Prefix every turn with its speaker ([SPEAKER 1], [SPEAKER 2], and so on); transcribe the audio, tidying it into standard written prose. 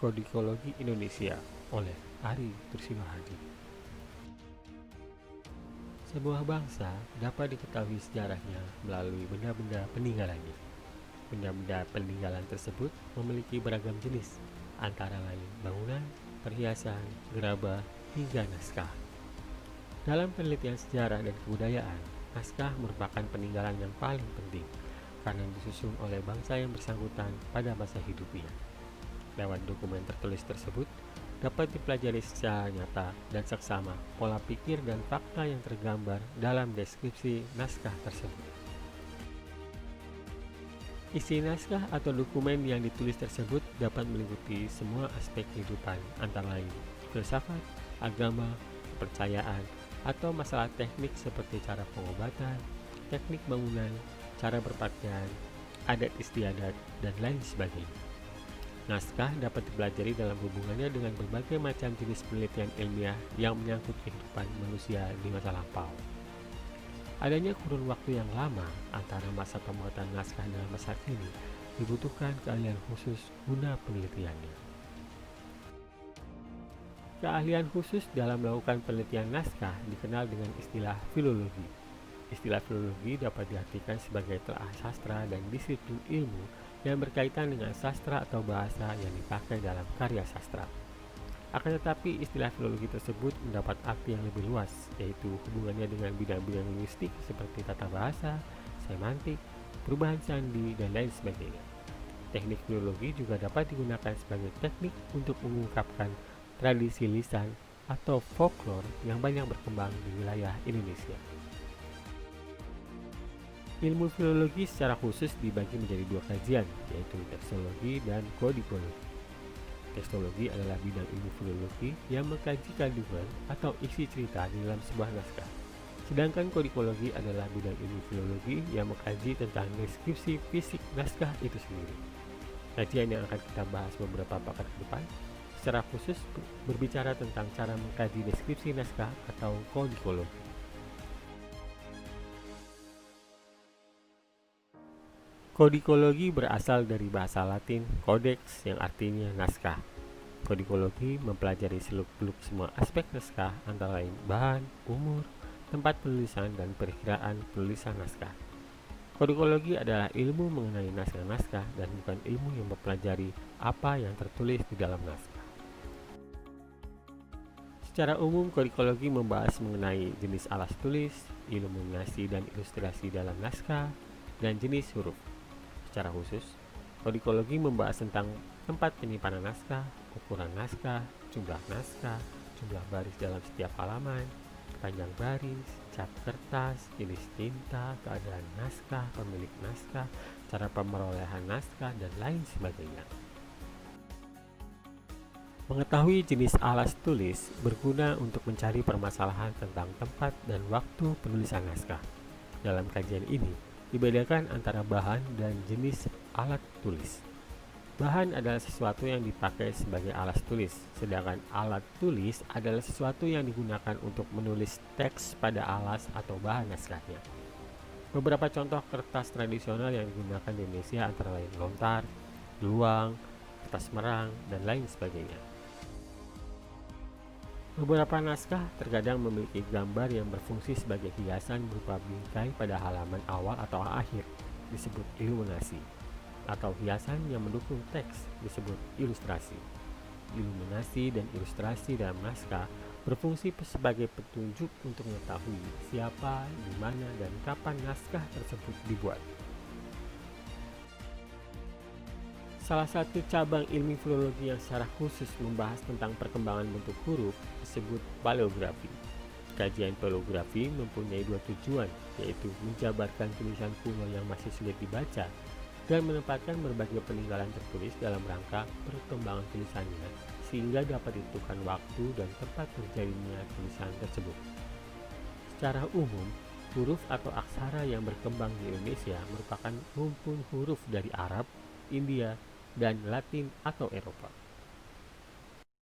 [SPEAKER 1] Kodikologi Indonesia oleh Ari Trisinohadi. Sebuah bangsa dapat diketahui sejarahnya melalui benda-benda peninggalannya. Benda-benda peninggalan tersebut memiliki beragam jenis, antara lain bangunan, perhiasan, gerabah, hingga naskah. Dalam penelitian sejarah dan kebudayaan, naskah merupakan peninggalan yang paling penting karena disusun oleh bangsa yang bersangkutan pada masa hidupnya. Lewat dokumen tertulis tersebut, dapat dipelajari secara nyata dan seksama pola pikir dan fakta yang tergambar dalam deskripsi naskah tersebut. Isi naskah atau dokumen yang ditulis tersebut dapat meliputi semua aspek kehidupan, antara lain filsafat, agama, kepercayaan, atau masalah teknik seperti cara pengobatan, teknik bangunan, cara berpakaian, adat istiadat, dan lain sebagainya. Naskah dapat dipelajari dalam hubungannya dengan berbagai macam jenis penelitian ilmiah yang menyangkut kehidupan manusia di masa lampau. Adanya kurun waktu yang lama antara masa pembuatan naskah dan masa kini dibutuhkan keahlian khusus guna penelitiannya. Keahlian khusus dalam melakukan penelitian naskah dikenal dengan istilah filologi. Istilah filologi dapat diartikan sebagai telaah sastra dan disiplin ilmu yang berkaitan dengan sastra atau bahasa yang dipakai dalam karya sastra. Akan tetapi istilah filologi tersebut mendapat arti yang lebih luas, yaitu hubungannya dengan bidang-bidang linguistik seperti tata bahasa, semantik, perubahan sandi, dan lain sebagainya. Teknik filologi juga dapat digunakan sebagai teknik untuk mengungkapkan tradisi lisan atau folklore yang banyak berkembang di wilayah Indonesia. Ilmu filologi secara khusus dibagi menjadi dua kajian, yaitu tekstologi dan kodikologi. Tekstologi adalah bidang ilmu filologi yang mengkaji kandungan atau isi cerita di dalam sebuah naskah. Sedangkan kodikologi adalah bidang ilmu filologi yang mengkaji tentang deskripsi fisik naskah itu sendiri. Kajian yang akan kita bahas beberapa pekan ke depan secara khusus berbicara tentang cara mengkaji deskripsi naskah atau kodikologi. Kodikologi berasal dari bahasa Latin codex yang artinya naskah. Kodikologi mempelajari seluk-beluk semua aspek naskah, antara lain bahan, umur, tempat penulisan, dan perkiraan penulisan naskah. Kodikologi adalah ilmu mengenai naskah-naskah dan bukan ilmu yang mempelajari apa yang tertulis di dalam naskah. Secara umum, kodikologi membahas mengenai jenis alas tulis, iluminasi dan ilustrasi dalam naskah, dan jenis huruf. Secara khusus, kodikologi membahas tentang tempat penyimpanan naskah, ukuran naskah, jumlah baris dalam setiap halaman, panjang baris, cat kertas, jenis tinta, keadaan naskah, pemilik naskah, cara pemerolehan naskah, dan lain sebagainya. Mengetahui jenis alas tulis berguna untuk mencari permasalahan tentang tempat dan waktu penulisan naskah. Dalam kajian ini, dibedakan antara bahan dan jenis alat tulis. Bahan adalah sesuatu yang dipakai sebagai alas tulis, sedangkan alat tulis adalah sesuatu yang digunakan untuk menulis teks pada alas atau bahan naskahnya. Beberapa contoh kertas tradisional yang digunakan di Indonesia antara lain lontar, luang, kertas merang, dan lain sebagainya. Beberapa naskah terkadang memiliki gambar yang berfungsi sebagai hiasan berupa bingkai pada halaman awal atau akhir, disebut iluminasi, atau hiasan yang mendukung teks, disebut ilustrasi. Iluminasi dan ilustrasi dalam naskah berfungsi sebagai petunjuk untuk mengetahui siapa, di mana, dan kapan naskah tersebut dibuat. Salah satu cabang ilmu filologi yang secara khusus membahas tentang perkembangan bentuk huruf disebut paleografi. Kajian paleografi mempunyai dua tujuan, yaitu menjabarkan tulisan kuno yang masih sulit dibaca dan menempatkan berbagai peninggalan tertulis dalam rangka perkembangan tulisannya sehingga dapat ditentukan waktu dan tempat terjadinya tulisan tersebut. Secara umum, huruf atau aksara yang berkembang di Indonesia merupakan rumpun huruf dari Arab, India, dan Latin atau Eropa.